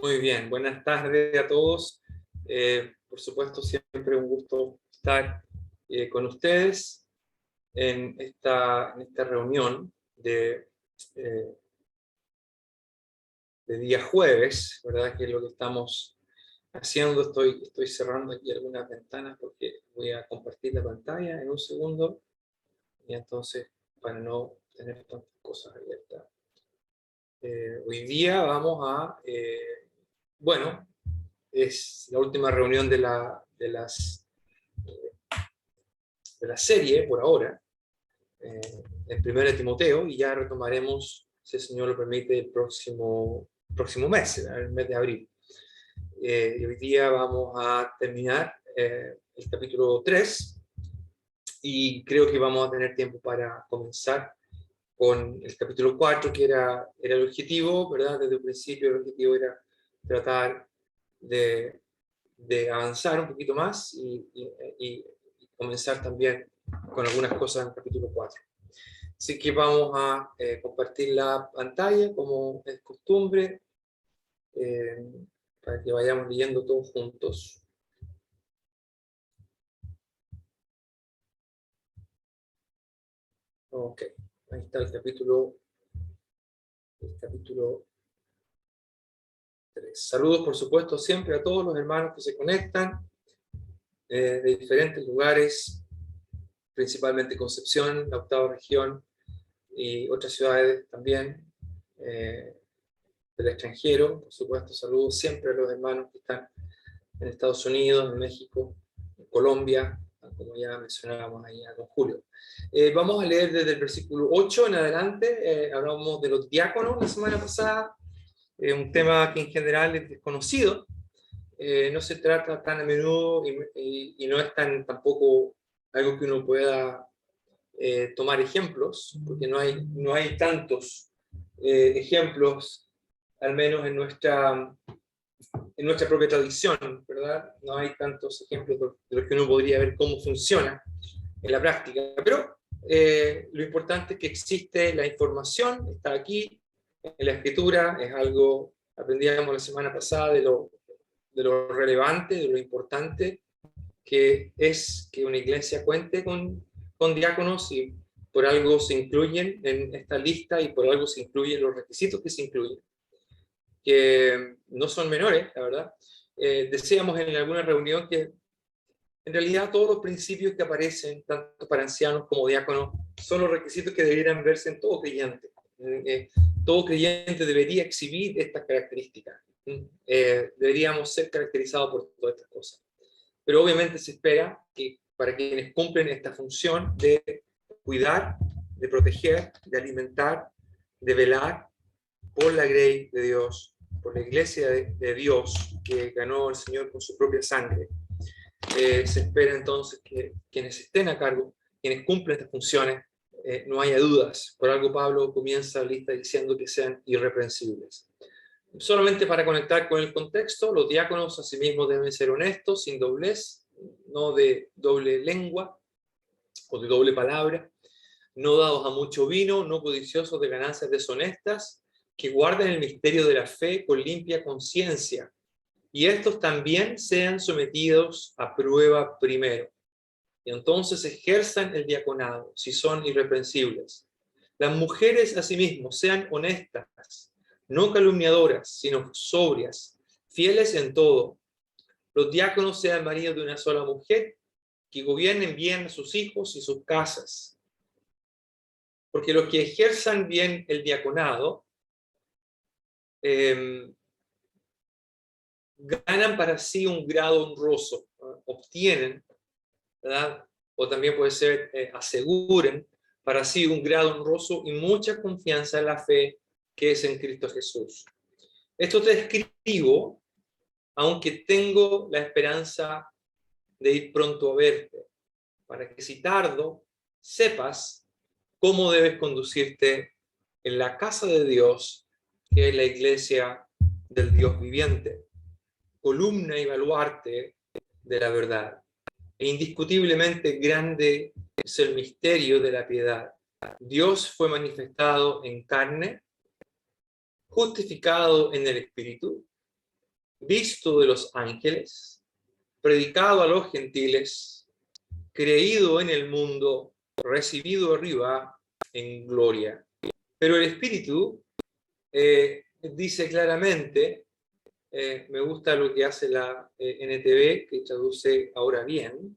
Muy bien, buenas tardes a todos. Por supuesto, siempre un gusto estar con ustedes en esta reunión eh, de día jueves, ¿verdad? Que es lo que estamos haciendo. Estoy cerrando aquí algunas ventanas porque voy a compartir la pantalla en un segundo y entonces para no tener tantas cosas abiertas. Hoy día vamos a, bueno, es la última reunión de la serie por ahora, en 1 Timoteo, y ya retomaremos, si el Señor lo permite, el próximo mes, el mes de abril. Y hoy día vamos a terminar el capítulo 3, y creo que vamos a tener tiempo para comenzar con el capítulo 4, que era el objetivo, ¿verdad? Desde el principio el objetivo era tratar de avanzar un poquito más y comenzar también con algunas cosas en el capítulo 4. Así que vamos a compartir la pantalla como es costumbre, eh, para que vayamos leyendo todos juntos. Ok, ahí está el capítulo 3. Saludos, por supuesto, siempre a todos los hermanos que se conectan de diferentes lugares, principalmente Concepción, la octava región, y otras ciudades también del extranjero. Por supuesto, saludos siempre a los hermanos que están en Estados Unidos, en México, en Colombia, como ya mencionábamos ahí a don Julio. Vamos a leer desde el versículo 8 en adelante. Hablamos de los diáconos la semana pasada, un tema que en general es desconocido. No se trata tan a menudo y no es tampoco algo que uno pueda tomar ejemplos, porque no hay tantos ejemplos, al menos en nuestra propia tradición, ¿verdad? No hay tantos ejemplos de los que uno podría ver cómo funciona en la práctica. Pero lo importante es que existe la información, está aquí en la escritura, es algo, aprendíamos la semana pasada de lo relevante, de lo importante que es que una iglesia cuente con diáconos, y por algo se incluyen en esta lista y por algo se incluyen los requisitos que se incluyen, que no son menores, la verdad. Decíamos en alguna reunión que en realidad todos los principios que aparecen, tanto para ancianos como diáconos, son los requisitos que debieran verse en todo creyente. Todo creyente debería exhibir estas características. Deberíamos ser caracterizados por todas estas cosas. Pero obviamente se espera que para quienes cumplen esta función de cuidar, de proteger, de alimentar, de velar por la grey de Dios, por la iglesia de Dios que ganó el Señor con su propia sangre, se espera entonces que quienes estén a cargo, quienes cumplen estas funciones, no haya dudas. Por algo Pablo comienza la lista diciendo que sean irreprensibles. Solamente para conectar con el contexto, los diáconos asimismo deben ser honestos, sin doblez, no de doble lengua o de doble palabra, no dados a mucho vino, no codiciosos de ganancias deshonestas, que guarden el misterio de la fe con limpia conciencia, y estos también sean sometidos a prueba primero, y entonces ejerzan el diaconado, si son irreprensibles. Las mujeres asimismo sean honestas, no calumniadoras, sino sobrias, fieles en todo. Los diáconos sean maridos de una sola mujer, que gobiernen bien a sus hijos y sus casas. Porque los que ejerzan bien el diaconado ganan para sí un grado honroso, obtienen, ¿verdad? O también puede ser aseguren para sí un grado honroso y mucha confianza en la fe que es en Cristo Jesús. Esto te escribo, aunque tengo la esperanza de ir pronto a verte, para que si tardo, sepas cómo debes conducirte en la casa de Dios, que es la iglesia del Dios viviente, columna y baluarte de la verdad. E indiscutiblemente grande es el misterio de la piedad. Dios fue manifestado en carne, justificado en el Espíritu, visto de los ángeles, predicado a los gentiles, creído en el mundo, recibido arriba en gloria. Pero el Espíritu dice claramente, me gusta lo que hace la NTV, que traduce ahora bien,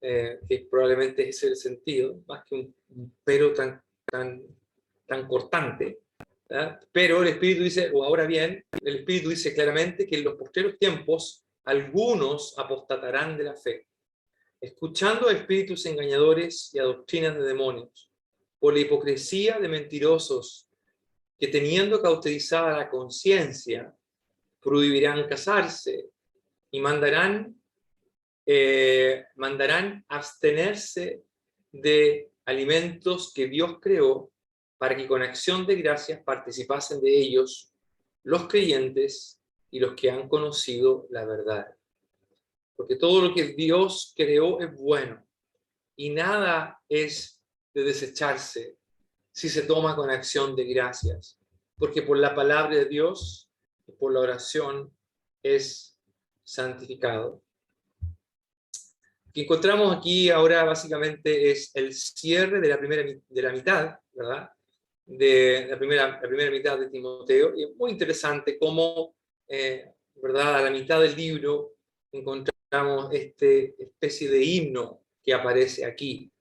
que probablemente ese es el sentido, más que un pero tan cortante. ¿verdad? Pero el Espíritu dice, o ahora bien, el Espíritu dice claramente que en los postreros tiempos algunos apostatarán de la fe, escuchando a espíritus engañadores y a doctrinas de demonios, por la hipocresía de mentirosos, que teniendo cauterizada la conciencia, prohibirán casarse y mandarán abstenerse de alimentos que Dios creó para que con acción de gracias participasen de ellos los creyentes y los que han conocido la verdad. Porque todo lo que Dios creó es bueno y nada es de desecharse si se toma con acción de gracias. Porque por la palabra de Dios y por la oración es santificado. Lo que encontramos aquí ahora básicamente es el cierre de la mitad, ¿verdad? De la primera mitad de Timoteo. Y es muy interesante cómo, ¿verdad? A la mitad del libro encontramos esta especie de himno que aparece aquí,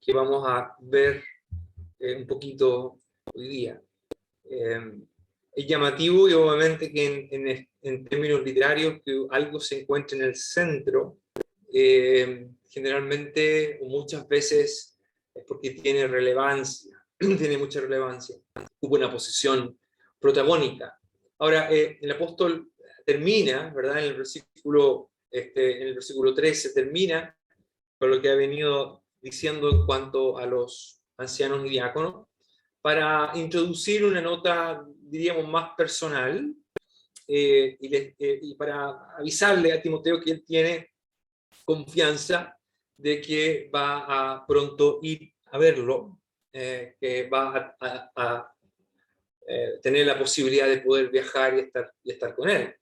que vamos a ver un poquito hoy día. Es llamativo y obviamente que en términos literarios que algo se encuentre en el centro, generalmente o muchas veces es porque tiene relevancia, tiene mucha relevancia, ocupa una posición protagónica. Ahora, el apóstol termina, ¿verdad? En el versículo 13 termina con lo que ha venido diciendo en cuanto a los ancianos y diáconos, para introducir una nota, diríamos, más personal, y para avisarle a Timoteo que él tiene confianza de que va a pronto ir a verlo, que va a tener la posibilidad de poder viajar y estar con él.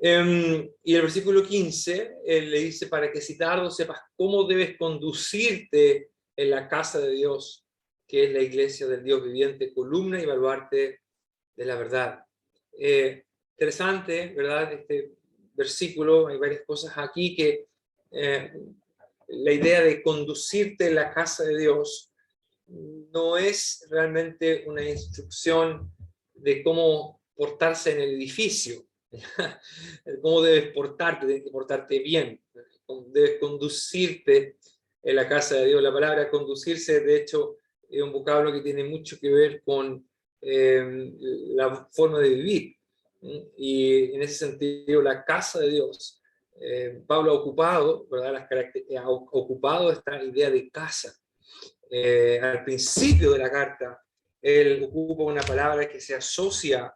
Y el versículo 15, él le dice, para que si tardo sepas cómo debes conducirte en la casa de Dios, que es la iglesia del Dios viviente, columna y baluarte de la verdad. Interesante, ¿verdad? Este versículo, hay varias cosas aquí que la idea de conducirte en la casa de Dios no es realmente una instrucción de cómo portarse en el edificio, cómo debes debes portarte bien, debes conducirte en la casa de Dios. La palabra conducirse, de hecho, es un vocablo que tiene mucho que ver con la forma de vivir. Y en ese sentido, la casa de Dios, Pablo ha ocupado, ¿verdad? Ha ocupado esta idea de casa. Al principio de la carta, él ocupa una palabra que se asocia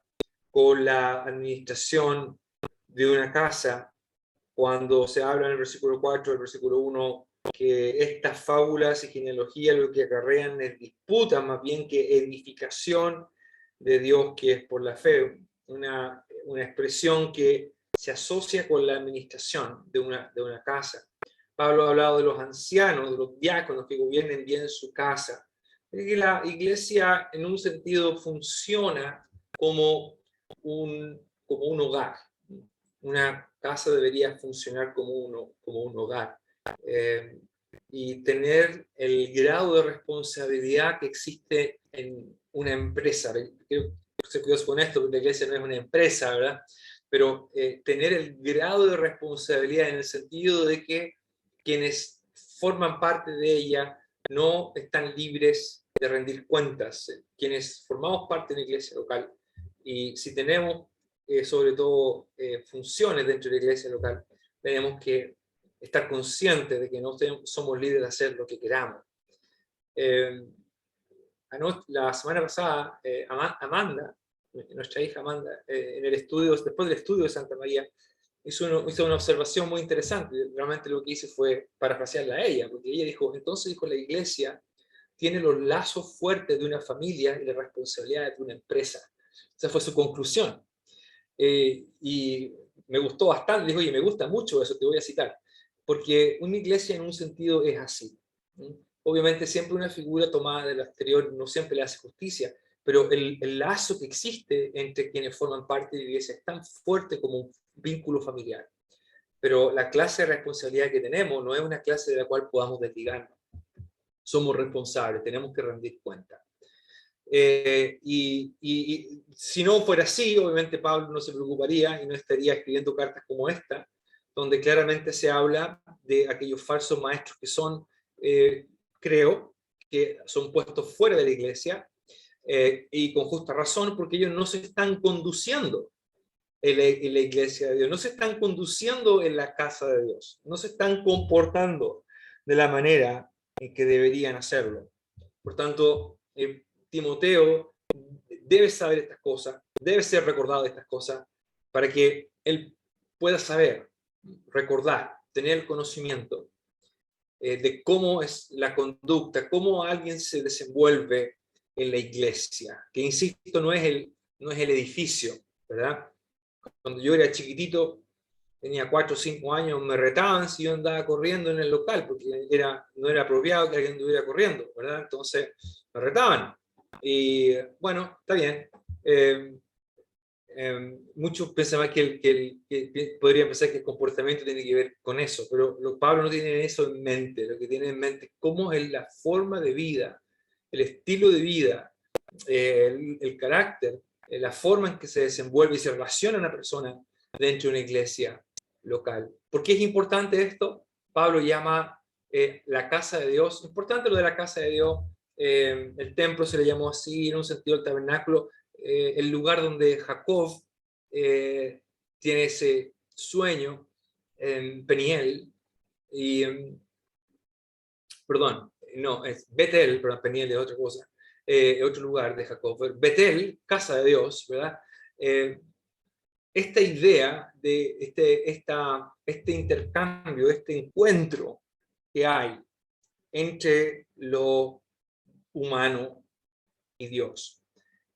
con la administración de una casa, cuando se habla en el versículo 4, el versículo 1, que estas fábulas y genealogías lo que acarrean es disputa más bien que edificación de Dios, que es por la fe, una expresión que se asocia con la administración de una casa. Pablo ha hablado de los ancianos, de los diáconos que gobiernen bien su casa. Es que la iglesia en un sentido funciona como un hogar. Una casa debería funcionar como un hogar. Y tener el grado de responsabilidad que existe en una empresa. Quiero ser curioso con esto, porque la iglesia no es una empresa, ¿verdad? Pero tener el grado de responsabilidad en el sentido de que quienes forman parte de ella no están libres de rendir cuentas. Quienes formamos parte de la iglesia local, y si tenemos sobre todo funciones dentro de la iglesia local, tenemos que estar conscientes de que no somos libres de hacer lo que queramos. La semana pasada, Amanda, nuestra hija Amanda, en el estudio, después del estudio de Santa María, hizo una observación muy interesante. Realmente lo que hice fue parafrasearla a ella, porque ella dijo, la iglesia tiene los lazos fuertes de una familia y las responsabilidades de una empresa. Esa fue su conclusión. Y me gustó bastante, dijo, oye, me gusta mucho eso, te voy a citar, porque una iglesia en un sentido es así. Obviamente siempre una figura tomada del exterior no siempre le hace justicia, pero el lazo que existe entre quienes forman parte de la iglesia es tan fuerte como un vínculo familiar. Pero la clase de responsabilidad que tenemos no es una clase de la cual podamos desligarnos. Somos responsables, tenemos que rendir cuenta. Y si no fuera así, obviamente Pablo no se preocuparía y no estaría escribiendo cartas como esta, donde claramente se habla de aquellos falsos maestros que son, creo, que son puestos fuera de la iglesia, y con justa razón, porque ellos no se están conduciendo en la iglesia de Dios, no se están conduciendo en la casa de Dios, no se están comportando de la manera en que deberían hacerlo. Por tanto, Timoteo debe saber estas cosas, debe ser recordado de estas cosas, para que él pueda saber, recordar, tener el conocimiento de cómo es la conducta, cómo alguien se desenvuelve en la iglesia, que insisto, no es el edificio, ¿verdad? Cuando yo era chiquitito, tenía 4 o 5 años, me retaban si yo andaba corriendo en el local, porque no era apropiado que alguien estuviera corriendo, ¿verdad? Entonces me retaban. Y bueno, está bien. Muchos pensaban que podrían pensar que el comportamiento tiene que ver con eso, pero Pablo no tiene eso en mente. Lo que tiene en mente es cómo es la forma de vida, el estilo de vida, el carácter, la forma en que se desenvuelve y se relaciona una persona dentro de una iglesia local. ¿Por qué es importante esto? Pablo llama la casa de Dios, importante lo de la casa de Dios, el templo se le llamó así, en un sentido el tabernáculo, el lugar donde Jacob tiene ese sueño en Peniel, y, perdón, no, es Betel, perdón, Peniel es otra cosa, otro lugar de Jacob, Betel, casa de Dios, ¿verdad? Esta idea de este intercambio, este encuentro que hay entre lo humano y Dios.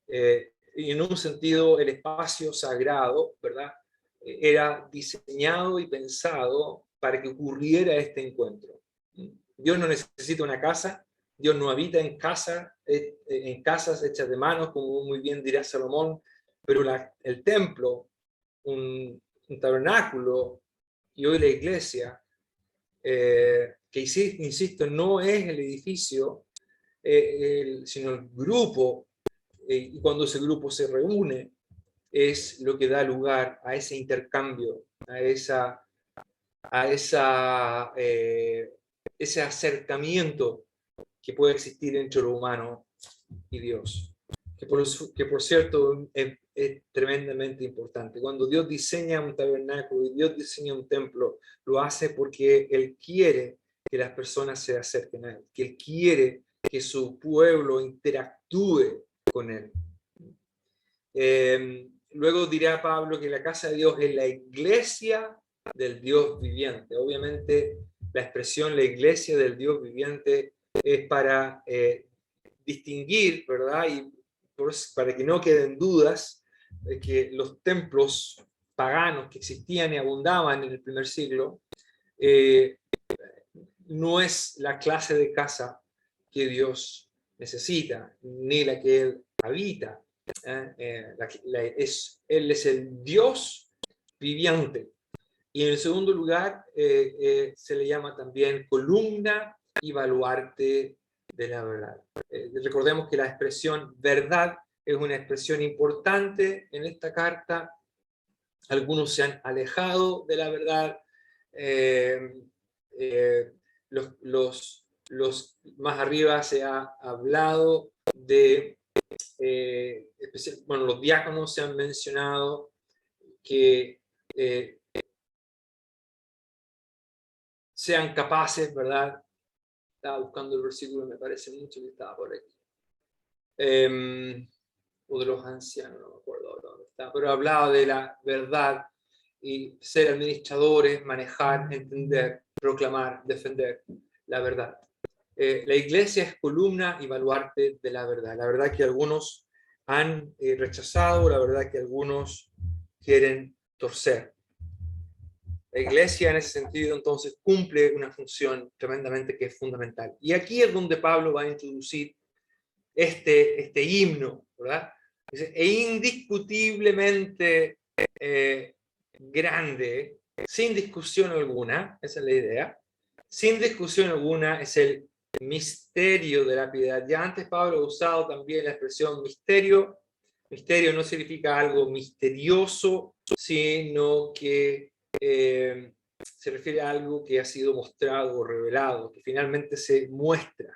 Y en un sentido, el espacio sagrado, ¿verdad? Era diseñado y pensado para que ocurriera este encuentro. Dios no necesita una casa, Dios no habita en en casas hechas de manos, como muy bien dirá Salomón, pero el templo, un tabernáculo y hoy la iglesia, que insisto, no es el edificio, sino el grupo, y cuando ese grupo se reúne, es lo que da lugar a ese intercambio, ese acercamiento que puede existir entre lo humano y Dios. Que por cierto es tremendamente importante. Cuando Dios diseña un tabernáculo y Dios diseña un templo, lo hace porque Él quiere que las personas se acerquen a Él, que Él quiere que su pueblo interactúe con Él. Luego dirá Pablo que la casa de Dios es la iglesia del Dios viviente. Obviamente la expresión la iglesia del Dios viviente es para distinguir, ¿verdad? Y para que no queden dudas de que los templos paganos que existían y abundaban en el primer siglo no es la clase de casa que Dios necesita, ni la que Él habita. Él es el Dios viviente. Y en el segundo lugar, se le llama también columna y baluarte de la verdad. Recordemos que la expresión verdad es una expresión importante en esta carta. Algunos se han alejado de la verdad. Los más arriba se ha hablado de, bueno, los diáconos se han mencionado que sean capaces, ¿verdad? Estaba buscando el versículo, me parece mucho que estaba por aquí. O de los ancianos, no me acuerdo ahora dónde está, pero hablaba de la verdad y ser administradores, manejar, entender, proclamar, defender la verdad. La iglesia es columna y baluarte de la verdad que algunos han rechazado, la verdad que algunos quieren torcer. La iglesia en ese sentido entonces cumple una función tremendamente que es fundamental. Y aquí es donde Pablo va a introducir este himno, ¿verdad? Dice, e indiscutiblemente grande, sin discusión alguna, esa es la idea, sin discusión alguna es el misterio de la piedad. Ya antes Pablo ha usado también la expresión misterio. Misterio no significa algo misterioso, sino que se refiere a algo que ha sido mostrado o revelado, que finalmente se muestra.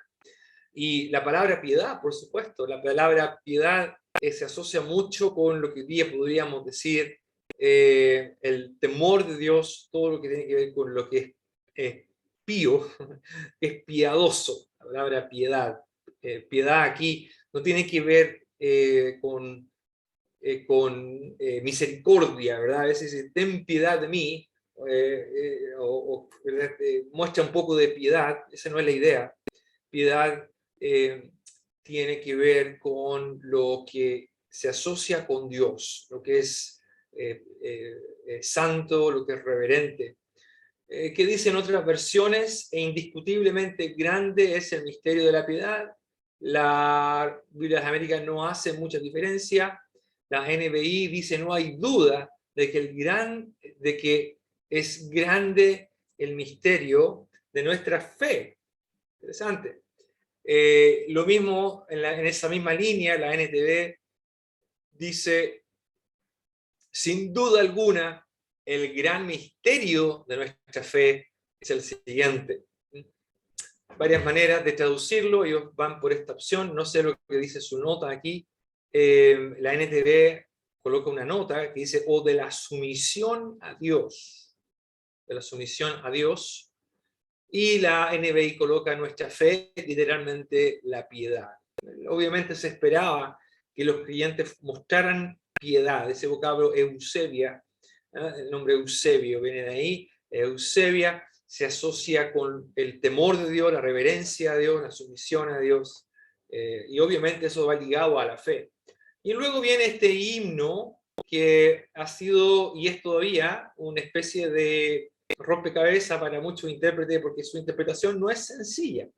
Y la palabra piedad, por supuesto, la palabra piedad se asocia mucho con lo que hoy día podríamos decir el temor de Dios, todo lo que tiene que ver con lo que es pío, que es piadoso, la palabra piedad. Piedad aquí no tiene que ver con misericordia, ¿verdad? A veces dice, ten piedad de mí, muestra un poco de piedad, esa no es la idea. Piedad tiene que ver con lo que se asocia con Dios, lo que es santo, lo que es reverente. ¿Qué dicen otras versiones? E indiscutiblemente grande es el misterio de la piedad. La Biblia de las Américas no hace mucha diferencia. La NBI dice no hay duda de que es grande el misterio de nuestra fe. Interesante. Lo mismo en esa misma línea, la NTV dice, sin duda alguna, el gran misterio de nuestra fe es el siguiente. Varias maneras de traducirlo, ellos van por esta opción, no sé lo que dice su nota aquí. La NTV coloca una nota que dice, o de la sumisión a Dios. De la sumisión a Dios. Y la NBI coloca nuestra fe, literalmente la piedad. Obviamente se esperaba que los creyentes mostraran piedad, ese vocablo Eusebia, el nombre Eusebio viene de ahí, Eusebia se asocia con el temor de Dios, la reverencia a Dios, la sumisión a Dios, y obviamente eso va ligado a la fe. Y luego viene este himno que ha sido y es todavía una especie de rompecabezas para muchos intérpretes porque su interpretación no es sencilla,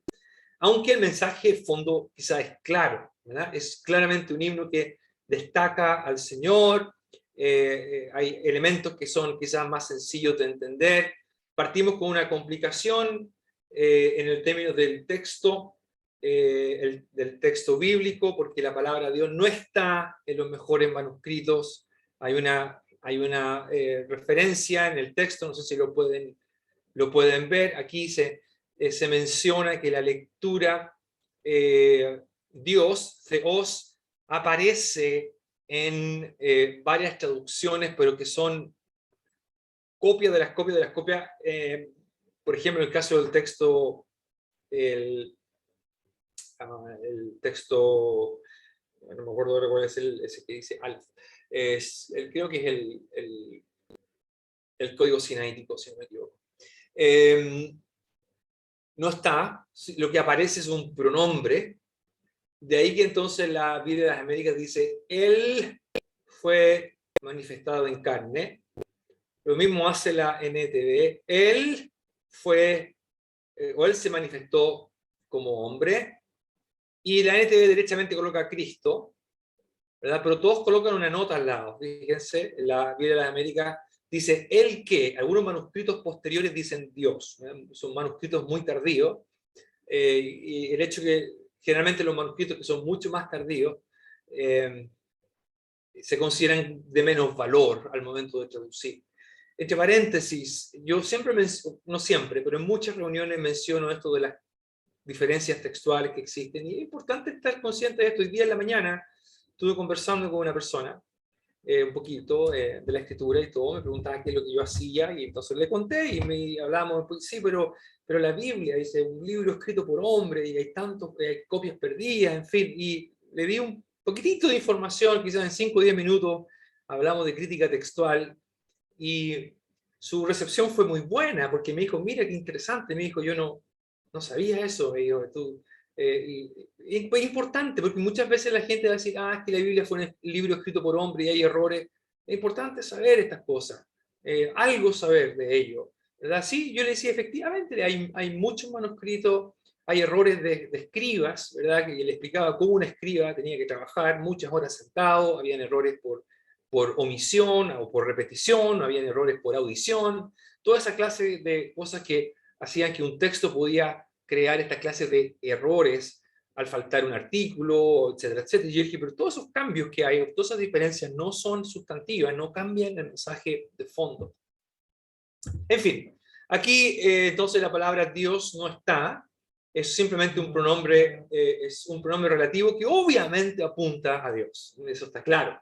aunque el mensaje de fondo quizás es claro, ¿verdad? Es claramente un himno que destaca al Señor, hay elementos que son quizás más sencillos de entender. Partimos con una complicación en el término del texto, del texto bíblico, porque la palabra de Dios no está en los mejores manuscritos. Hay una referencia en el texto, no sé si lo pueden ver, aquí se menciona que la lectura Dios, Theos, aparece en varias traducciones, pero que son copias de las copias de las copias. Por ejemplo, en el caso del texto, el texto, no me acuerdo ahora cuál es ese que dice Alf, creo que es el código sinaítico, si no me equivoco. No está, lo que aparece es un pronombre, de ahí que entonces la Biblia de las Américas dice, Él fue manifestado en carne, lo mismo hace la NTV, Él fue, o Él se manifestó como hombre, y la NTV derechamente coloca a Cristo, ¿verdad? Pero todos colocan una nota al lado, fíjense, la Biblia de las Américas dice el que, algunos manuscritos posteriores dicen Dios, son manuscritos muy tardíos, y el hecho que generalmente los manuscritos que son mucho más tardíos se consideran de menos valor al momento de traducir. Entre paréntesis, yo siempre, no siempre, pero en muchas reuniones menciono esto de las diferencias textuales que existen, y es importante estar consciente de esto. Hoy día en la mañana estuve conversando con una persona un poquito de la escritura y todo, me preguntaba qué es lo que yo hacía, y entonces le conté y me hablábamos, pues, sí, pero la Biblia dice un libro escrito por hombre y hay tantos, hay copias perdidas, en fin, y le di un poquitito de información, quizás en 5 o 10 minutos hablamos de crítica textual, y su recepción fue muy buena, porque me dijo, mira qué interesante, me dijo, yo no sabía eso, me dijo, tú... y es importante, porque muchas veces la gente va a decir, es que la Biblia fue un libro escrito por hombre y hay errores. Es importante saber estas cosas, algo saber de ello, ¿verdad? Sí, yo le decía, efectivamente, hay muchos manuscritos, hay errores de escribas, ¿verdad? Que le explicaba cómo un escriba tenía que trabajar muchas horas sentado, habían errores por omisión o por repetición, habían errores por audición, toda esa clase de cosas que hacían que un texto podía crear esta clase de errores al faltar un artículo, etcétera, etcétera. Y yo dije, pero todos esos cambios que hay, todas esas diferencias no son sustantivas, no cambian el mensaje de fondo. En fin, aquí entonces la palabra Dios no está, es simplemente un pronombre, es un pronombre relativo que obviamente apunta a Dios, eso está claro.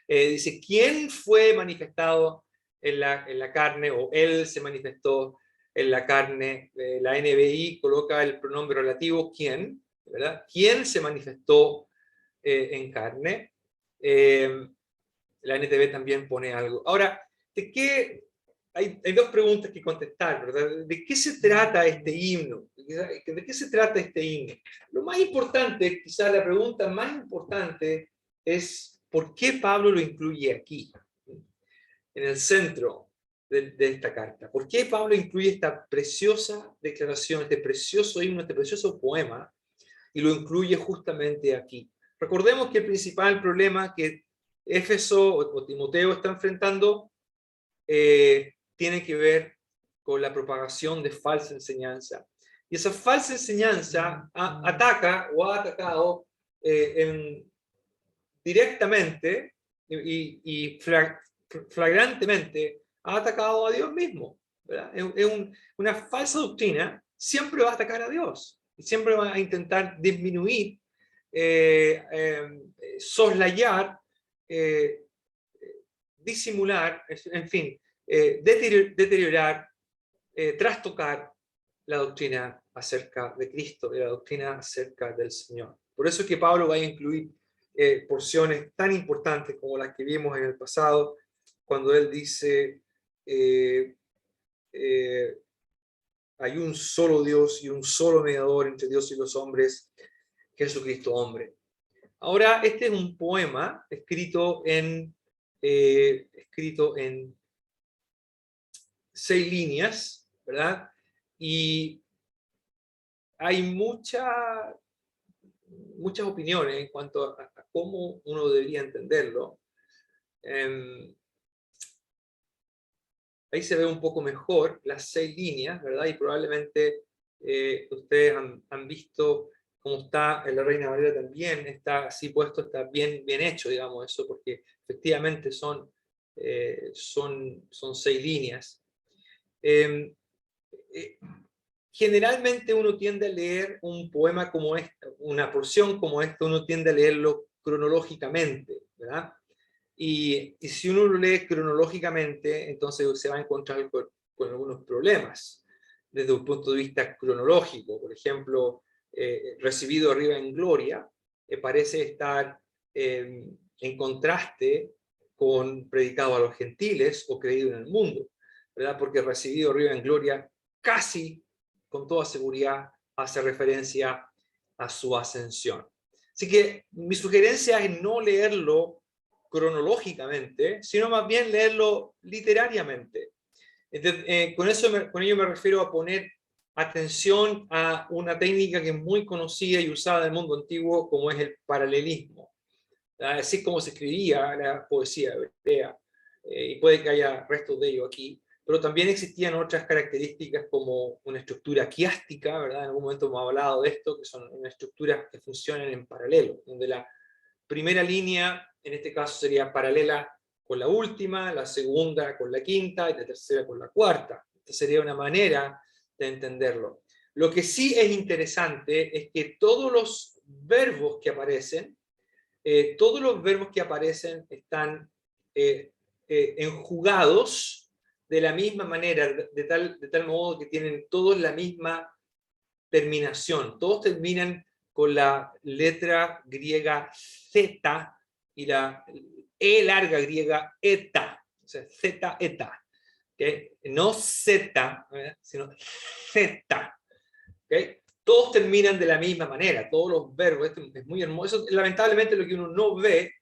Dice, ¿quién fue manifestado en la carne, o Él se manifestó en la carne? La NBI coloca el pronombre relativo ¿quién? ¿Verdad? ¿Quién se manifestó en carne? La NTV también pone algo. Ahora, ¿de qué? Hay dos preguntas que contestar, ¿verdad? ¿De qué se trata este himno? ¿De qué se trata este himno? Lo más importante, quizás la pregunta más importante es ¿por qué Pablo lo incluye aquí, en el centro de esta carta? ¿Por qué Pablo incluye esta preciosa declaración, este precioso himno, este precioso poema, y lo incluye justamente aquí? Recordemos que el principal problema que Éfeso o Timoteo está enfrentando tiene que ver con la propagación de falsa enseñanza. Y esa falsa enseñanza ataca o ha atacado directamente y flagrantemente ha atacado a Dios mismo, ¿verdad? Una falsa doctrina siempre va a atacar a Dios, y siempre va a intentar disminuir, soslayar, disimular, en fin, deteriorar, trastocar la doctrina acerca de Cristo y la doctrina acerca del Señor. Por eso es que Pablo va a incluir porciones tan importantes como las que vimos en el pasado, cuando él dice hay un solo Dios y un solo mediador entre Dios y los hombres, Jesucristo hombre. Ahora, este es un poema escrito en 6 líneas, ¿verdad? Y hay muchas opiniones en cuanto a cómo uno debería entenderlo. Ahí se ve un poco mejor las 6 líneas, ¿verdad? Y probablemente ustedes han visto cómo está en la Reina Valera también, está así puesto, está bien hecho, digamos, eso, porque efectivamente son 6 líneas. Generalmente uno tiende a leer un poema como este, una porción como esta, uno tiende a leerlo cronológicamente, ¿verdad? Y si uno lo lee cronológicamente, entonces se va a encontrar con algunos problemas desde un punto de vista cronológico. Por ejemplo, recibido arriba en gloria, parece estar en contraste con predicado a los gentiles o creído en el mundo, ¿verdad? Porque recibido arriba en gloria casi con toda seguridad hace referencia a su ascensión. Así que mi sugerencia es no leerlo cronológicamente, sino más bien leerlo literariamente. Entonces, con ello me refiero a poner atención a una técnica que es muy conocida y usada en el mundo antiguo, como es el paralelismo. Así como se escribía la poesía hebrea, y puede que haya restos de ello aquí, pero también existían otras características como una estructura quiástica, ¿verdad? En algún momento hemos hablado de esto, que son unas estructuras que funcionan en paralelo, donde la primera línea, en este caso, sería paralela con la última, la segunda con la quinta y la tercera con la cuarta. Esta sería una manera de entenderlo. Lo que sí es interesante es que todos los verbos que aparecen están enjugados de la misma manera, de tal modo que tienen todos la misma terminación. Todos terminan con la letra griega Z y la E larga griega eta. O sea, Z, eta. ¿Okay? No Z, sino Z. ¿Okay? Todos terminan de la misma manera, todos los verbos, esto es muy hermoso. Lamentablemente lo que uno no ve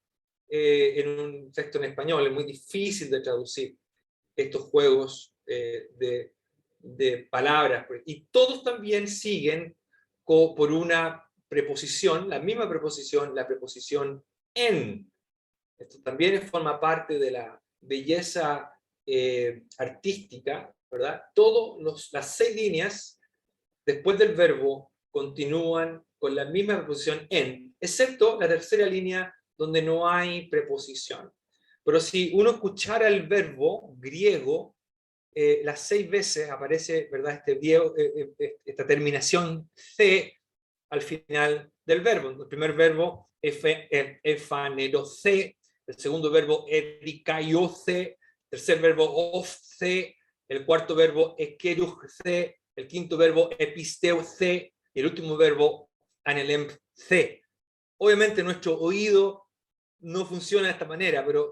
en un texto en español. Es muy difícil de traducir estos juegos de palabras. Y todos también siguen por una preposición, la misma preposición, la preposición en. Esto también forma parte de la belleza artística, ¿verdad? Todas las 6 líneas, después del verbo, continúan con la misma preposición en, excepto la tercera línea donde no hay preposición. Pero si uno escuchara el verbo griego, las 6 veces aparece, ¿verdad?, esta terminación C al final del verbo. El primer verbo, efanerose, el segundo verbo, edikaiose, el tercer verbo, ofce, el cuarto verbo, ekerujce, el quinto verbo, episteuce, y el último verbo, anelempce. Obviamente nuestro oído no funciona de esta manera, pero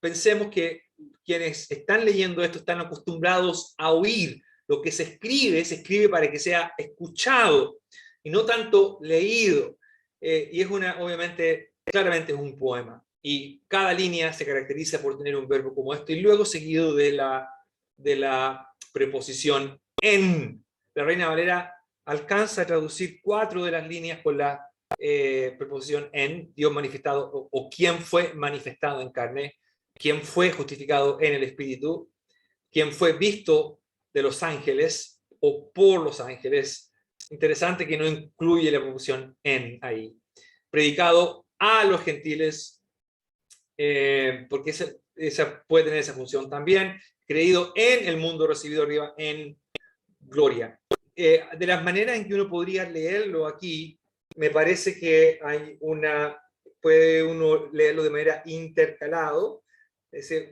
pensemos que quienes están leyendo esto están acostumbrados a oír. Lo que se escribe para que sea escuchado y no tanto leído. Y es obviamente, claramente es un poema. Y cada línea se caracteriza por tener un verbo como este, y luego seguido de la preposición en. La Reina Valera alcanza a traducir 4 de las líneas con la preposición en, Dios manifestado, o quien fue manifestado en carne, quien fue justificado en el Espíritu, quien fue visto de los ángeles o por los ángeles. Interesante que no incluye la preposición en ahí. Predicado a los gentiles, porque esa puede tener esa función también. Creído en el mundo, recibido arriba en gloria. De las maneras en que uno podría leerlo aquí, me parece que puede uno leerlo de manera intercalado,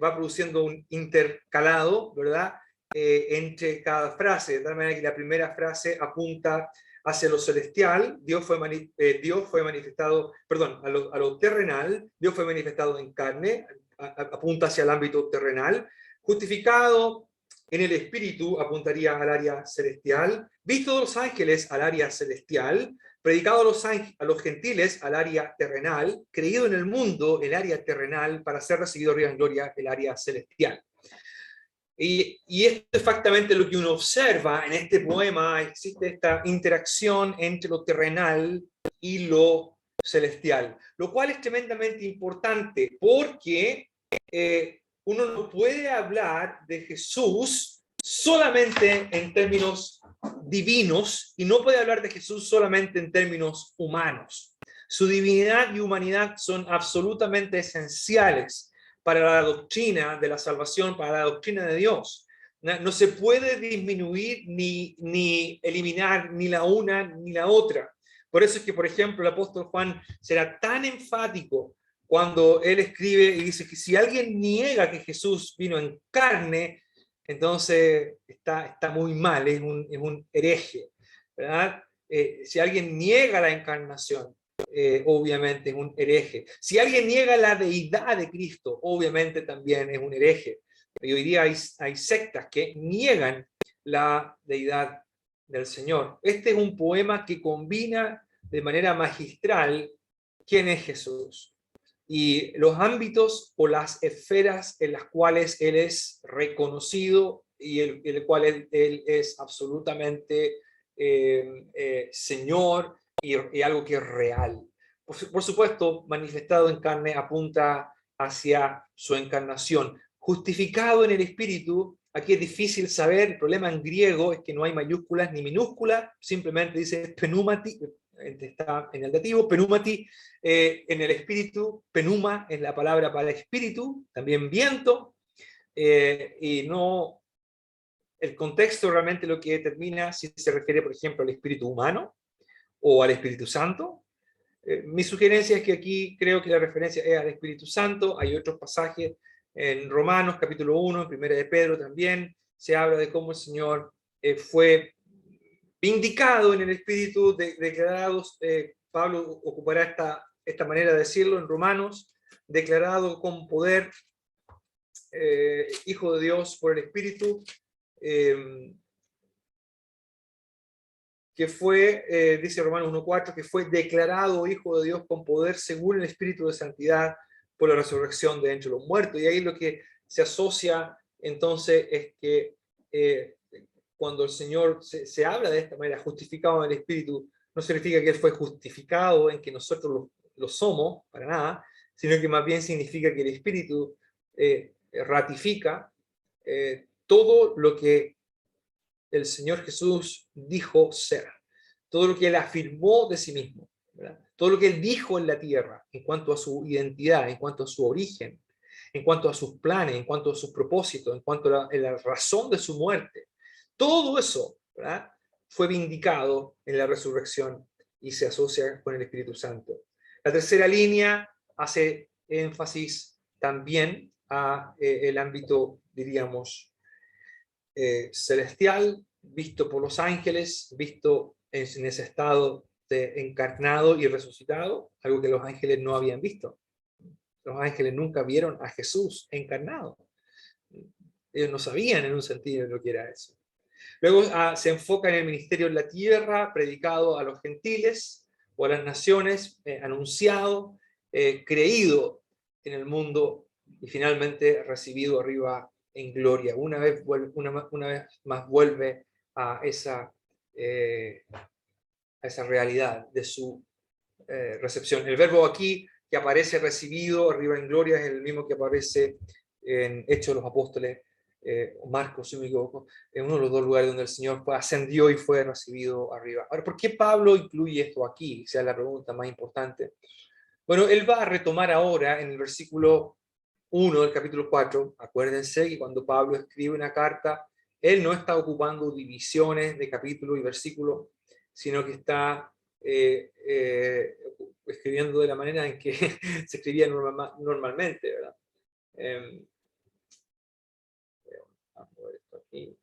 va produciendo un intercalado, ¿verdad?, entre cada frase, de tal manera que la primera frase apunta hacia lo celestial, Dios fue manifestado, perdón, a lo terrenal, Dios fue manifestado en carne, apunta hacia el ámbito terrenal, justificado en el Espíritu, apuntaría al área celestial, visto de los ángeles al área celestial, predicado a los gentiles al área terrenal, creído en el mundo el área terrenal, para ser recibido arriba en gloria el área celestial. Y esto es exactamente lo que uno observa en este poema. Existe esta interacción entre lo terrenal y lo celestial, lo cual es tremendamente importante porque uno no puede hablar de Jesús solamente en términos divinos y no puede hablar de Jesús solamente en términos humanos. Su divinidad y humanidad son absolutamente esenciales para la doctrina de la salvación, para la doctrina de Dios. No se puede disminuir ni eliminar ni la una ni la otra. Por eso es que, por ejemplo, el apóstol Juan será tan enfático cuando él escribe y dice que si alguien niega que Jesús vino en carne, entonces está muy mal, es un hereje, ¿verdad? Si alguien niega la encarnación, obviamente es un hereje. Si alguien niega la deidad de Cristo, obviamente también es un hereje. Y hoy día hay sectas que niegan la deidad del Señor. Este es un poema que combina de manera magistral quién es Jesús y los ámbitos o las esferas en las cuales Él es reconocido y en el cual él es absolutamente Señor y algo que es real. Por supuesto, manifestado en carne apunta hacia su encarnación. Justificado en el Espíritu, aquí es difícil saber, el problema en griego es que no hay mayúsculas ni minúsculas, simplemente dice penumati, está en el dativo, penumati, en el Espíritu, penuma es la palabra para espíritu, también viento, y no el contexto realmente lo que determina si se refiere, por ejemplo, al espíritu humano o al Espíritu Santo. Mi sugerencia es que aquí creo que la referencia es al Espíritu Santo. Hay otros pasajes en Romanos capítulo 1, en Primera de Pedro también, se habla de cómo el Señor fue vindicado en el Espíritu, declarados, Pablo ocupará esta manera de decirlo en Romanos, declarado con poder, Hijo de Dios por el Espíritu, que fue, dice Romanos 1.4, que fue declarado Hijo de Dios con poder según el Espíritu de Santidad por la resurrección de entre los muertos. Y ahí lo que se asocia entonces es que cuando el Señor se habla de esta manera, justificado en el Espíritu, no significa que Él fue justificado en que nosotros lo somos, para nada, sino que más bien significa que el Espíritu ratifica todo lo que el Señor Jesús dijo ser, todo lo que Él afirmó de sí mismo, ¿verdad? Todo lo que Él dijo en la tierra en cuanto a su identidad, en cuanto a su origen, en cuanto a sus planes, en cuanto a sus propósitos, en cuanto a la razón de su muerte. Todo eso, ¿verdad?, fue vindicado en la resurrección y se asocia con el Espíritu Santo. La tercera línea hace énfasis también a el ámbito, diríamos, celestial, visto por los ángeles, visto en ese estado de encarnado y resucitado, algo que los ángeles no habían visto. Los ángeles nunca vieron a Jesús encarnado. Ellos no sabían en un sentido lo que era eso. Luego se enfoca en el ministerio en la tierra, predicado a los gentiles o a las naciones, anunciado, creído en el mundo y finalmente recibido arriba en gloria. Una vez más vuelve a esa realidad de su recepción. El verbo aquí que aparece recibido arriba en gloria es el mismo que aparece en Hechos de los Apóstoles, Marcos, si no me equivoco, en uno de los dos lugares donde el Señor ascendió y fue recibido arriba. Ahora, ¿por qué Pablo incluye esto aquí? Esa es la pregunta más importante. Bueno, él va a retomar ahora en el versículo 1 del capítulo 4. Acuérdense que cuando Pablo escribe una carta, él no está ocupando divisiones de capítulo y versículo, sino que está escribiendo de la manera en que se escribía normalmente, ¿verdad? Vamos a ver esto aquí.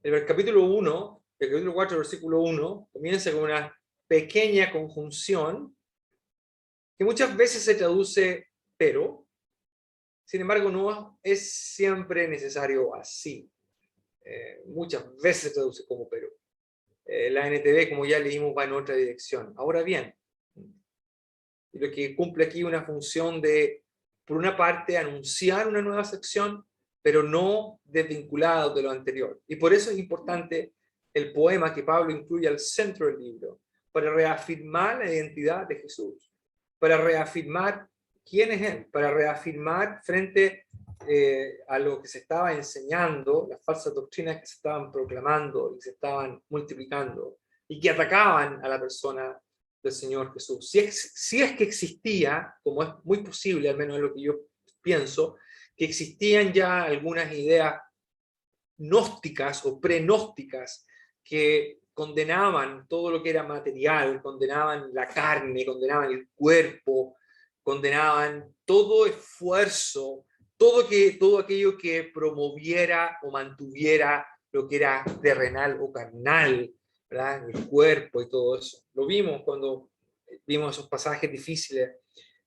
El capítulo 1, el capítulo 4, versículo 1, comienza con una pequeña conjunción que muchas veces se traduce pero, sin embargo no es siempre necesario así. Muchas veces se traduce como pero. La NTV, como ya leímos, va en otra dirección. Ahora bien, lo que cumple aquí una función de, por una parte, anunciar una nueva sección, pero no desvinculada de lo anterior. Y por eso es importante el poema que Pablo incluye al centro del libro, para reafirmar la identidad de Jesús, para reafirmar quién es Él, para reafirmar frente a lo que se estaba enseñando, las falsas doctrinas que se estaban proclamando y se estaban multiplicando, y que atacaban a la persona del Señor Jesús. Si es que existía, como es muy posible, al menos es lo que yo pienso, que existían ya algunas ideas gnósticas o prenósticas que condenaban todo lo que era material, condenaban la carne, condenaban el cuerpo, condenaban todo esfuerzo, todo aquello que promoviera o mantuviera lo que era terrenal o carnal, ¿verdad? El cuerpo y todo eso. Lo vimos cuando vimos esos pasajes difíciles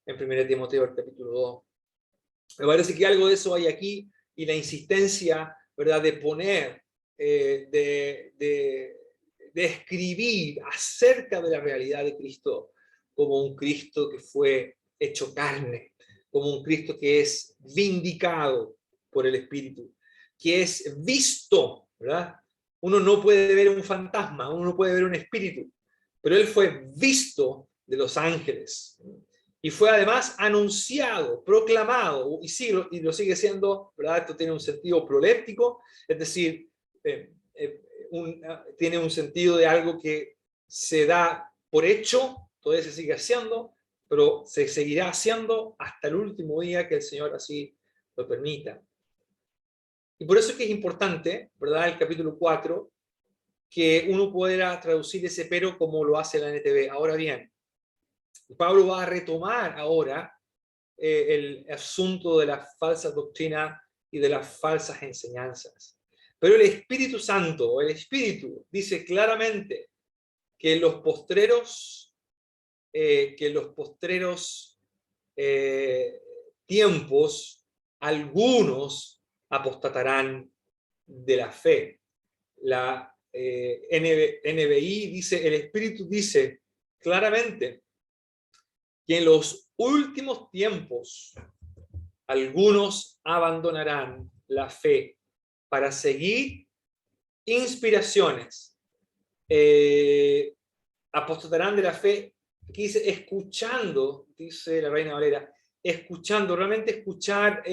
en 1 Timoteo, el capítulo 2. Me parece que algo de eso hay aquí, y la insistencia, ¿verdad?, de poner, de escribir acerca de la realidad de Cristo como un Cristo que fue hecho carne, como un Cristo que es vindicado por el Espíritu, que es visto, ¿verdad? Uno no puede ver un fantasma, uno no puede ver un espíritu, pero Él fue visto de los ángeles. Y fue además anunciado, proclamado, y lo sigue siendo, ¿verdad? Esto tiene un sentido proléptico, es decir, tiene un sentido de algo que se da por hecho, todavía se sigue haciendo, pero se seguirá haciendo hasta el último día que el Señor así lo permita. Y por eso es que es importante, ¿verdad?, el capítulo 4, que uno pueda traducir ese pero como lo hace la NTV. Ahora bien, Pablo va a retomar ahora el asunto de las falsas doctrinas y de las falsas enseñanzas. Pero el Espíritu Santo, el Espíritu, dice claramente que en los postreros tiempos, algunos apostatarán de la fe. La NBI dice, el Espíritu dice claramente que en los últimos tiempos algunos abandonarán la fe para seguir inspiraciones. Apostatarán de la fe, que dice escuchando, dice la Reina Valera, escuchando, realmente escuchar,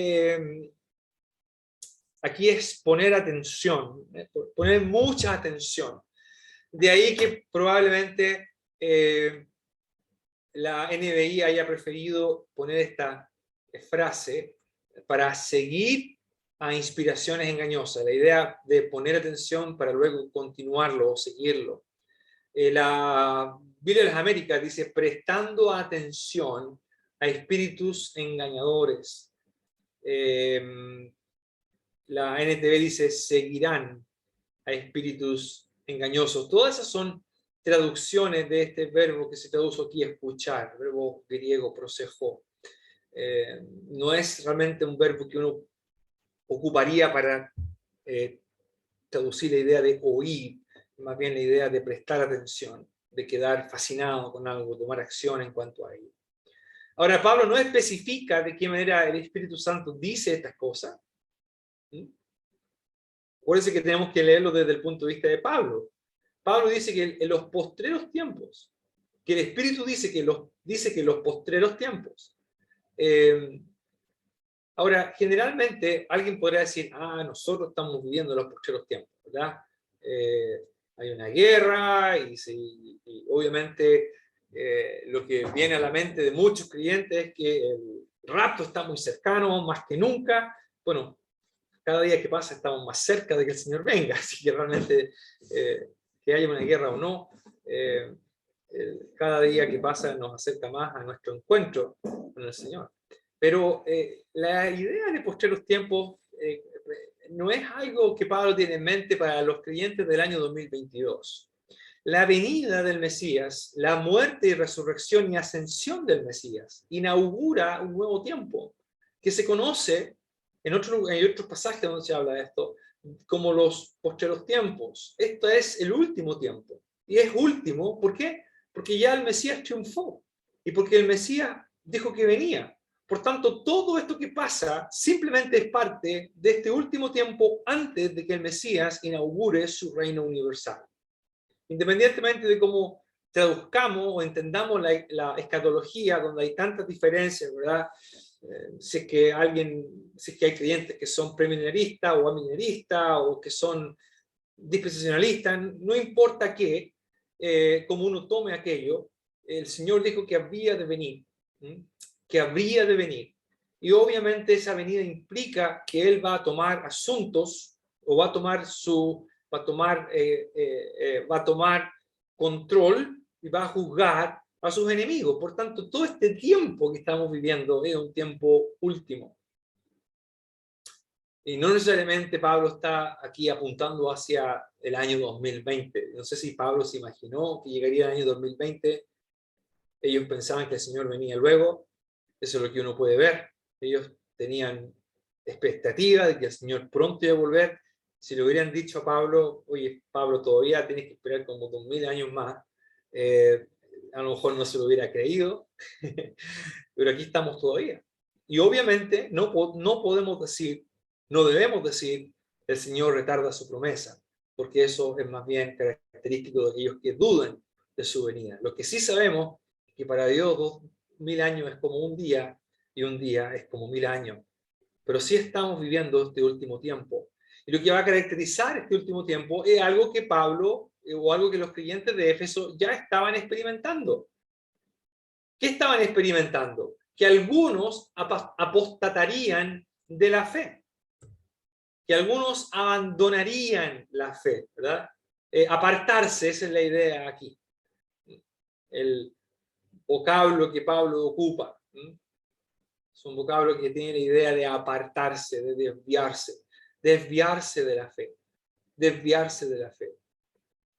aquí es poner atención, poner mucha atención. De ahí que probablemente la NBI haya preferido poner esta frase para seguir a inspiraciones engañosas, la idea de poner atención para luego continuarlo o seguirlo. La Biblia de las Américas dice prestando atención a espíritus engañadores. La NTV dice seguirán a espíritus engañosos. Todas esas son traducciones de este verbo que se traduce aquí, escuchar, verbo griego prosejo. No es realmente un verbo que uno ocuparía para traducir la idea de oír, más bien la idea de prestar atención, de quedar fascinado con algo, tomar acción en cuanto a ello. Ahora, Pablo no especifica de qué manera el Espíritu Santo dice estas cosas. Por eso es que tenemos que leerlo desde el punto de vista de Pablo. Pablo dice que en los postreros tiempos, que el Espíritu dice que los postreros tiempos. Ahora, generalmente alguien podrá decir, nosotros estamos viviendo los postreros tiempos, ¿verdad? Hay una guerra y obviamente lo que viene a la mente de muchos creyentes es que el rapto está muy cercano, más que nunca. Bueno, cada día que pasa estamos más cerca de que el Señor venga, así que realmente que haya una guerra o no, cada día que pasa nos acerca más a nuestro encuentro con el Señor. Pero la idea de postreros tiempos no es algo que Pablo tiene en mente para los creyentes del año 2022. La venida del Mesías, la muerte y resurrección y ascensión del Mesías inaugura un nuevo tiempo que se conoce hay otros pasajes donde se habla de esto como los postreros tiempos. Esto es el último tiempo. Y es último, ¿por qué? Porque ya el Mesías triunfó y porque el Mesías dijo que venía. Por tanto, todo esto que pasa simplemente es parte de este último tiempo antes de que el Mesías inaugure su reino universal. Independientemente de cómo traduzcamos o entendamos la escatología, donde hay tantas diferencias, ¿verdad? Si es que hay creyentes que son premilenaristas o amilenaristas o que son dispensacionalistas, no importa qué, como uno tome aquello, el Señor dijo que habría de venir, que habría de venir. Y obviamente esa venida implica que Él va a tomar asuntos o va a tomar control y va a juzgar a sus enemigos. Por tanto, todo este tiempo que estamos viviendo es un tiempo último. Y no necesariamente Pablo está aquí apuntando hacia el año 2020. No sé si Pablo se imaginó que llegaría el año 2020. Ellos pensaban que el Señor venía luego. Eso es lo que uno puede ver. Ellos tenían expectativa de que el Señor pronto iba a volver. Si le hubieran dicho a Pablo, oye, Pablo, todavía tienes que esperar como 2000 años más, a lo mejor no se lo hubiera creído, pero aquí estamos todavía. Y obviamente no podemos decir, no debemos decir, el Señor retarda su promesa, porque eso es más bien característico de aquellos que dudan de su venida. Lo que sí sabemos es que para Dios 2000 años es como un día y un día es como 1000 años. Pero sí estamos viviendo este último tiempo. Y lo que va a caracterizar este último tiempo es algo que Pablo o algo que los creyentes de Éfeso ya estaban experimentando. ¿Qué estaban experimentando? Que algunos apostatarían de la fe. Que algunos abandonarían la fe, ¿verdad? Apartarse, esa es la idea aquí. El vocablo que Pablo ocupa. Es un vocablo que tiene la idea de apartarse, de desviarse de la fe, desviarse de la fe.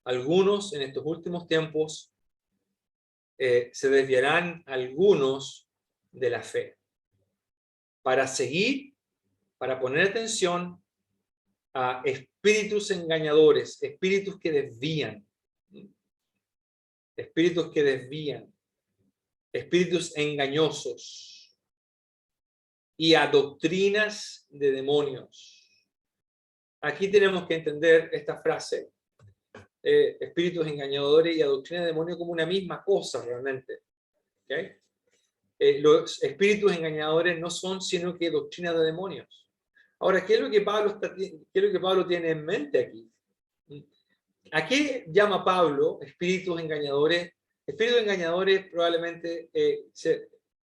Algunos en estos últimos tiempos se desviarán algunos de la fe para seguir para poner atención a espíritus engañadores, espíritus que desvían, espíritus que desvían, espíritus engañosos y a doctrinas de demonios. Aquí tenemos que entender esta frase, espíritus engañadores y a doctrina de demonios, como una misma cosa realmente. ¿Okay? Los espíritus engañadores no son sino que doctrina de demonios. Ahora, ¿qué es lo que Pablo tiene en mente aquí? ¿A qué llama Pablo espíritus engañadores? Espíritus engañadores probablemente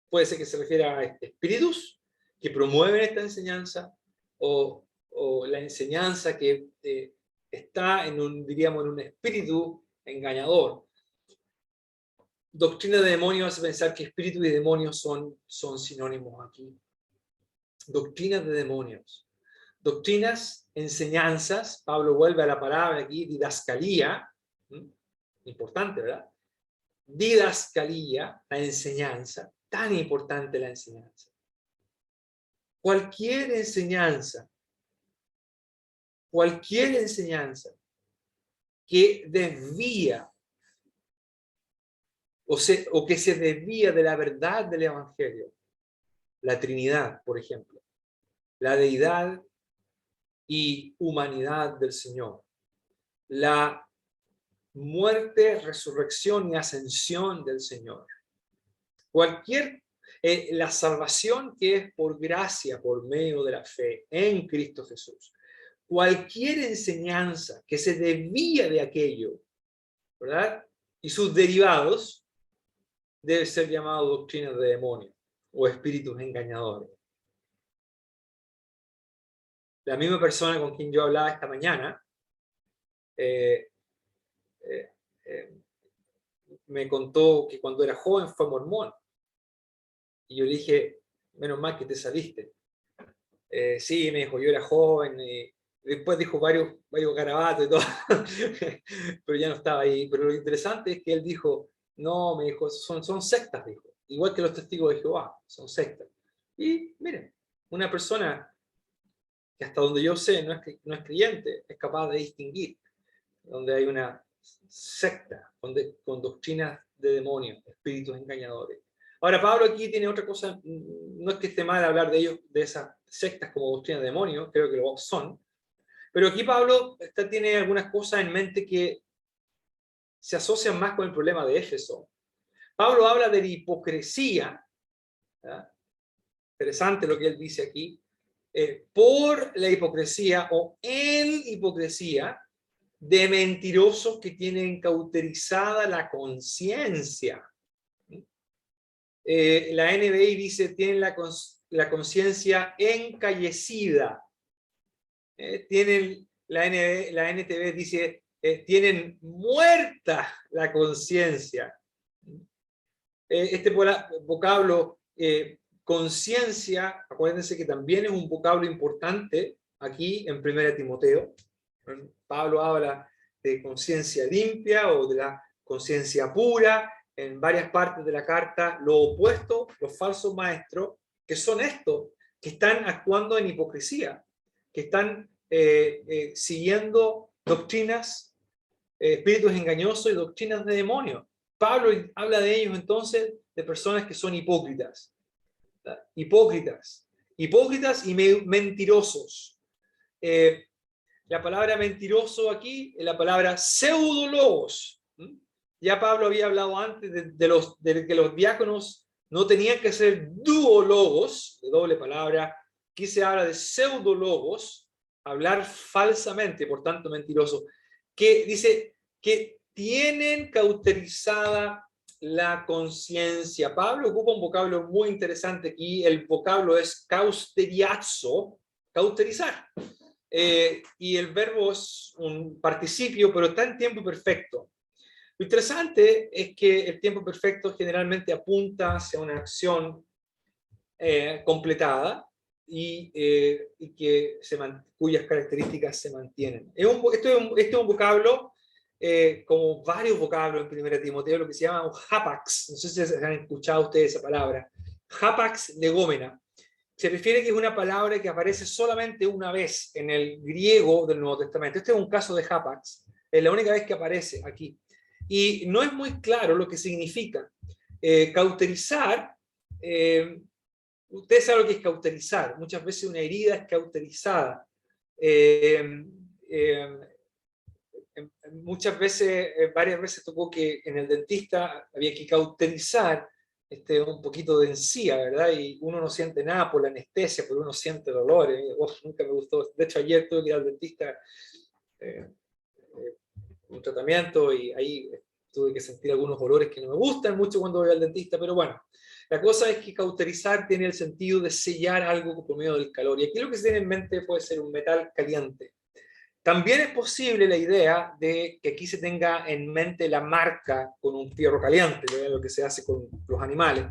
puede ser que se refiera a espíritus que promueven esta enseñanza o la enseñanza que está diríamos, en un espíritu engañador. Doctrina de demonios hace pensar que espíritu y demonios son sinónimos aquí. Doctrinas de demonios. Doctrinas, enseñanzas, Pablo vuelve a la palabra aquí, didascalía, importante, ¿verdad? Didascalía, la enseñanza, tan importante la enseñanza. Cualquier enseñanza que desvía o que se desvía de la verdad del Evangelio, la Trinidad, por ejemplo, la deidad y humanidad del Señor, la muerte, resurrección y ascensión del Señor, la salvación que es por gracia, por medio de la fe en Cristo Jesús, cualquier enseñanza que se desvía de aquello, ¿verdad? Y sus derivados, debe ser llamado doctrina de demonios o espíritus engañadores. La misma persona con quien yo hablaba esta mañana me contó que cuando era joven fue mormón. Y yo le dije, menos mal que te saliste. Sí, me dijo, yo era joven. Después dijo varios garabatos y todo. Pero ya no estaba ahí. Pero lo interesante es que él dijo, no, me dijo, son sectas, dijo. Igual que los testigos de Jehová, son sectas. Y miren, una persona que hasta donde yo sé no es creyente, es capaz de distinguir donde hay una secta con doctrinas de demonios, espíritus engañadores. Ahora, Pablo aquí tiene otra cosa, no es que esté mal hablar de ellos, de esas sectas como doctrinas de demonios, creo que lo son, pero aquí Pablo tiene algunas cosas en mente que se asocian más con el problema de Éfeso. Pablo habla de la hipocresía, ¿verdad? Interesante lo que él dice aquí, por la hipocresía o en hipocresía de mentirosos que tienen cauterizada la conciencia. La NBI dice, tienen la conciencia encallecida. La NTV dice, tienen muerta la conciencia. Este vocablo conciencia, acuérdense que también es un vocablo importante aquí en 1 Timoteo. Pablo habla de conciencia limpia o de la conciencia pura en varias partes de la carta. Lo opuesto, los falsos maestros, que son estos, que están actuando en hipocresía, que están siguiendo doctrinas, espíritus engañosos y doctrinas de demonios. Pablo habla de ellos entonces, de personas que son hipócritas. Hipócritas y mentirosos. La palabra mentiroso aquí es la palabra pseudologos. Ya Pablo había hablado antes de que los diáconos no tenían que ser duólogos, de doble palabra. Aquí se habla de pseudologos, hablar falsamente, por tanto mentiroso, que dice que tienen cauterizada la conciencia. Pablo ocupa un vocablo muy interesante aquí. El vocablo es causteriazo, cauterizar. Y el verbo es un participio, pero está en tiempo perfecto. Lo interesante es que el tiempo perfecto generalmente apunta hacia una acción completada y cuyas características se mantienen. Este es un vocablo, como varios vocablos en 1 Timoteo, lo que se llama un hapax. No sé si han escuchado ustedes esa palabra. Hapax legómena. se refiere que es una palabra que aparece solamente una vez en el griego del Nuevo Testamento. Este es un caso de hapax, es la única vez que aparece aquí. Y no es muy claro lo que significa. Cauterizar, ustedes saben lo que es cauterizar. Muchas veces una herida es cauterizada. Muchas veces, varias veces tocó que en el dentista había que cauterizar un poquito de encía, ¿verdad? Y uno no siente nada por la anestesia, pero uno siente dolor. Nunca me gustó. De hecho, ayer tuve que ir al dentista un tratamiento y ahí tuve que sentir algunos olores que no me gustan mucho cuando voy al dentista, pero bueno. La cosa es que cauterizar tiene el sentido de sellar algo por medio del calor. Y aquí lo que se tiene en mente puede ser un metal caliente. También es posible la idea de que aquí se tenga en mente la marca con un fierro caliente, lo que se hace con los animales,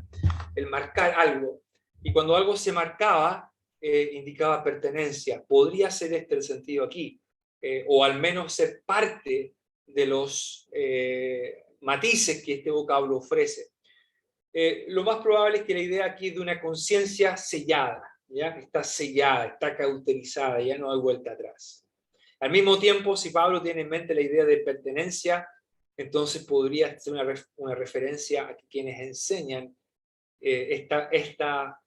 el marcar algo. Y cuando algo se marcaba, indicaba pertenencia. Podría ser este el sentido aquí, o al menos ser parte de los matices que este vocablo ofrece. Lo más probable es que la idea aquí es de una conciencia sellada, ¿ya? Está sellada, está cauterizada, ya no hay vuelta atrás. Al mismo tiempo, si Pablo tiene en mente la idea de pertenencia, entonces podría ser una referencia a que quienes enseñan esta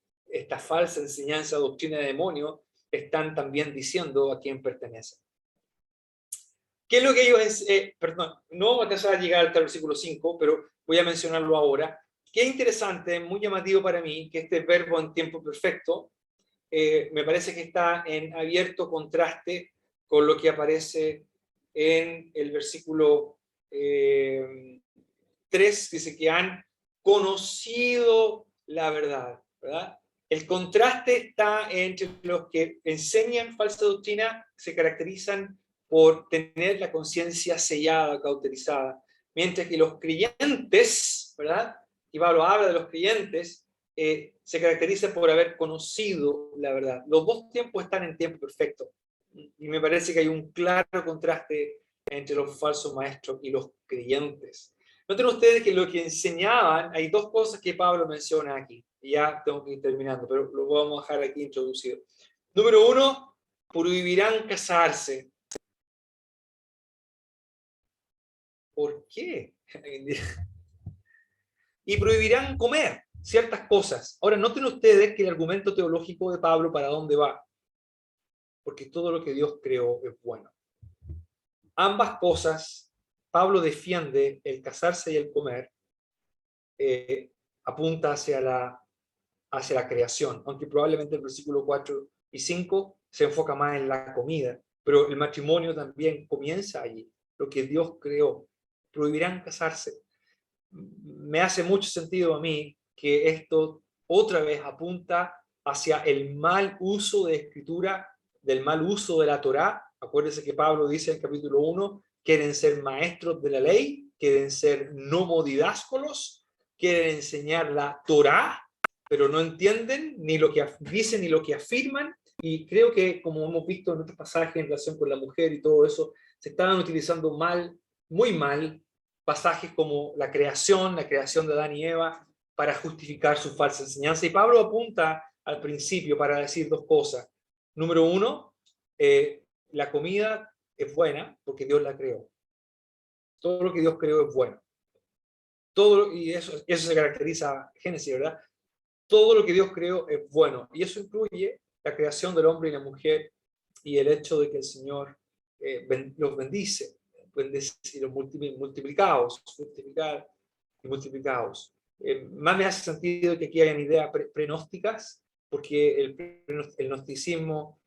falsa enseñanza, doctrina de demonio, están también diciendo a quién pertenecen. ¿Qué es lo que ellos perdón, no vamos a alcanzar a llegar hasta el versículo 5, pero voy a mencionarlo ahora. Qué interesante, muy llamativo para mí, que este verbo en tiempo perfecto me parece que está en abierto contraste con lo que aparece en el versículo 3, dice que han conocido la verdad, ¿verdad? El contraste está entre los que enseñan falsa doctrina, se caracterizan por tener la conciencia sellada, cauterizada, mientras que los creyentes, ¿verdad? Y Pablo habla de los creyentes, se caracterizan por haber conocido la verdad. Los dos tiempos están en tiempo perfecto. Y me parece que hay un claro contraste entre los falsos maestros y los creyentes. Noten ustedes que lo que enseñaban, hay dos cosas que Pablo menciona aquí. Y ya tengo que ir terminando, pero lo vamos a dejar aquí introducido. Número 1, prohibirán casarse. ¿Por qué? Y prohibirán comer ciertas cosas. Ahora, noten ustedes que el argumento teológico de Pablo, ¿para dónde va? Porque todo lo que Dios creó es bueno. Ambas cosas, Pablo defiende el casarse y el comer, apunta hacia la creación, aunque probablemente el versículo 4 y 5 se enfoca más en la comida, pero el matrimonio también comienza allí, lo que Dios creó. Prohibirán casarse. Me hace mucho sentido a mí que esto otra vez apunta hacia el mal uso de escritura, del mal uso de la Torá. Acuérdense que Pablo dice en el capítulo 1, quieren ser maestros de la ley, quieren ser nomodidáscolos, quieren enseñar la Torá, pero no entienden ni lo que dicen ni lo que afirman, y creo que, como hemos visto en otros pasajes en relación con la mujer y todo eso, se estaban utilizando mal, muy mal, pasajes como la creación de Adán y Eva, para justificar su falsa enseñanza. Y Pablo apunta al principio para decir dos cosas. Número 1, la comida es buena porque Dios la creó. Todo lo que Dios creó es bueno. Y eso se caracteriza a Génesis, ¿verdad? Todo lo que Dios creó es bueno. Y eso incluye la creación del hombre y la mujer y el hecho de que el Señor los bendice y los multiplicados, multiplicar y multiplicados. Más me hace sentido que aquí hayan ideas prenósticas, porque el gnosticismo,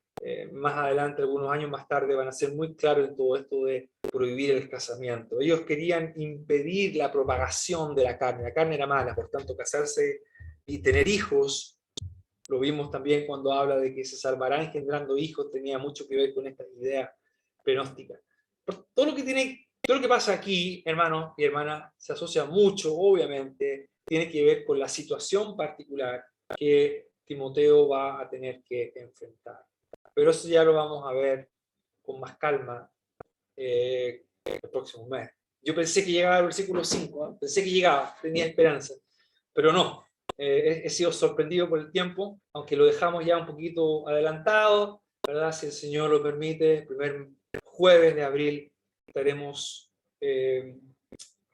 más adelante, algunos años más tarde, van a ser muy claros en todo esto de prohibir el casamiento. Ellos querían impedir la propagación de la carne. La carne era mala, por tanto, casarse y tener hijos, lo vimos también cuando habla de que se salvarán engendrando hijos, tenía mucho que ver con esta idea prenóstica. Todo lo que pasa aquí, hermanos y hermanas, se asocia mucho, obviamente, tiene que ver con la situación particular que Timoteo va a tener que enfrentar. Pero eso ya lo vamos a ver con más calma el próximo mes. Yo pensé que llegaba al versículo 5, ¿eh? Pensé que llegaba, tenía esperanza, pero no. he sido sorprendido por el tiempo, aunque lo dejamos ya un poquito adelantado, ¿verdad? Si el Señor lo permite, el primer jueves de abril estaremos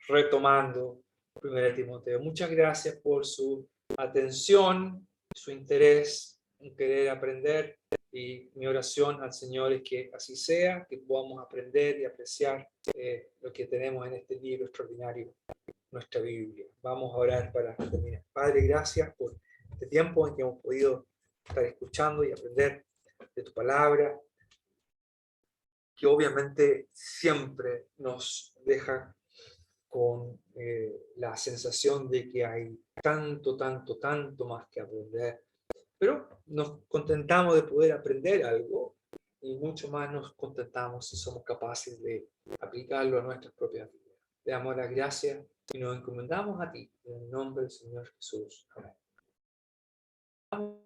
retomando 1 Timoteo. Muchas gracias por su atención, su interés en querer aprender, y mi oración al Señor es que así sea, que podamos aprender y apreciar lo que tenemos en este libro extraordinario, nuestra Biblia. Vamos a orar para terminar. Padre, gracias por este tiempo en que hemos podido estar escuchando y aprender de tu palabra, que obviamente siempre nos deja con la sensación de que hay tanto, tanto, tanto más que aprender. Pero nos contentamos de poder aprender algo, y mucho más nos contentamos si somos capaces de aplicarlo a nuestras propias vidas. Te damos las gracias y nos encomendamos a ti, en el nombre del Señor Jesús. Amén.